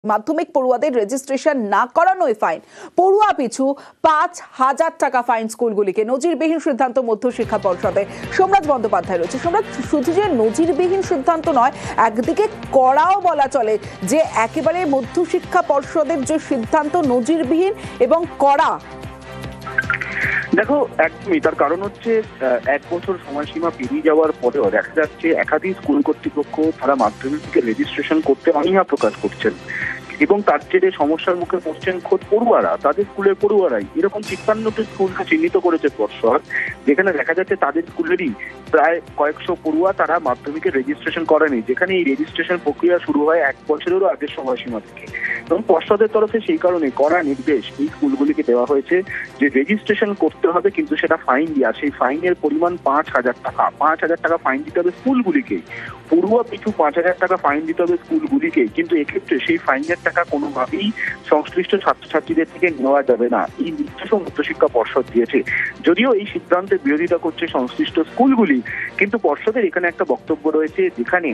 মাধ্যমিক পড়ুয়াদের রেজিস্ট্রেশন না করানোই ফাইন। পড়ুয়া পিছু ৫,০০০ টাকা ফাইন স্কুলগুলিকে। নজিরবিহীন সিদ্ধান্ত মধ্যশিক্ষা পর্ষদে। সোমনাথ বন্দ্যোপাধ্যায় রয়েছে। সোমনাথ, শুধু যে নজিরবিহীন সিদ্ধান্ত নয়, একদিকে কড়াও বলা চলে যে একেবারে মধ্যশিক্ষা পর্ষদের যে সিদ্ধান্ত নজিরবিহীন এবং কড়া। দেখো, একদমই তার কারণ হচ্ছে ১ বছর সময়সীমা পেরিয়ে যাওয়ার পরেও দেখা যাচ্ছে একাধিক স্কুল কর্তৃপক্ষ তারা মাধ্যমিককে রেজিস্ট্রেশন করতে অনীহা প্রকাশ করছেন এবং তার জেরে সমস্যার মুখে পড়ছেন খোদ পড়ুয়ারা, তাদের স্কুলের পড়ুয়ারাই। এরকম ৫৩টি স্কুলকে চিহ্নিত করেছে পর্ষদ, যেখানে দেখা যাচ্ছে তাদের স্কুলেরই প্রায় কয়েকশো পড়ুয়া তারা মাধ্যমিকের রেজিস্ট্রেশন করেনি, যেখানে এই রেজিস্ট্রেশন প্রক্রিয়া শুরু হয় ১ বছরেরও আগের সময়সীমা থেকে। এবং পর্ষদের তরফে সেই কারণে কড়া নির্দেশ এই স্কুলগুলিকে দেওয়া হয়েছে যে রেজিস্ট্রেশন করতে হবে, কিন্তু সেটা ফাইন দেওয়া, সেই ফাইনের পরিমাণ ৫,০০০ টাকা। ৫,০০০ টাকা ফাইন দিতে হবে স্কুলগুলিকেই। পড়ুয়া পিছু ৫,০০০ টাকা ফাইন দিতে হবে স্কুলগুলিকেই, কিন্তু এক্ষেত্রে সেই ফাইনের টাকা কোনোভাবেই সংশ্লিষ্ট ছাত্রছাত্রীদের থেকে নেওয়া যাবে না। এই নির্দেশও মধ্যশিক্ষা পর্ষদ দিয়েছে। যদিও এই সিদ্ধান্তের বিরোধিতা করছে সংশ্লিষ্ট স্কুলগুলি, কিন্তু পর্ষদের এখানে একটা বক্তব্য রয়েছে, যেখানে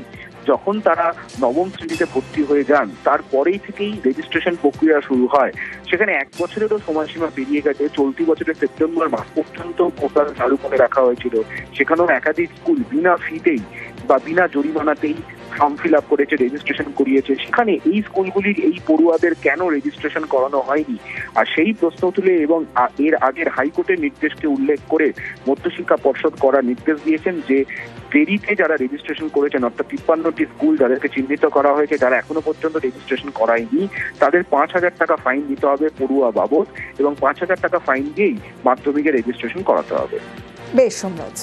যখন তারা নবম শ্রেণীতে ভর্তি হয়ে যান তারপরেই থেকেই রেজিস্ট্রেশন প্রক্রিয়া শুরু হয়। সেখানে ১ বছরেরও সময়সীমা পেরিয়ে গেছে। চলতি বছরের সেপ্টেম্বর মাস পর্যন্ত পোর্টাল চালু করে রাখা হয়েছিল। সেখানেও একাধিক স্কুল বিনা ফিতেই বা বিনা জরিমানাতেই ফর্ম ফিল আপ করেছে, রেজিস্ট্রেশন করিয়েছে। সেখানে এই স্কুলগুলির এই পড়ুয়াদের কেন রেজিস্ট্রেশন করানো হয়নি, আর সেই প্রশ্ন তুলে এবং এর আগের হাইকোর্টের নির্দেশকে উল্লেখ করে মধ্যশিক্ষা পর্ষদ করার নির্দেশ দিয়েছেন যে দেরিতে যারা রেজিস্ট্রেশন করেছেন, অর্থাৎ ৫৩টি স্কুল যাদেরকে চিহ্নিত করা হয়েছে, যারা এখনো পর্যন্ত রেজিস্ট্রেশন করায়নি, তাদের ৫,০০০ টাকা ফাইন দিতে হবে পড়ুয়া বাবদ, এবং ৫,০০০ টাকা ফাইন দিয়েই মাধ্যমিকের রেজিস্ট্রেশন করাতে হবে। বেশ, সোমনাথ।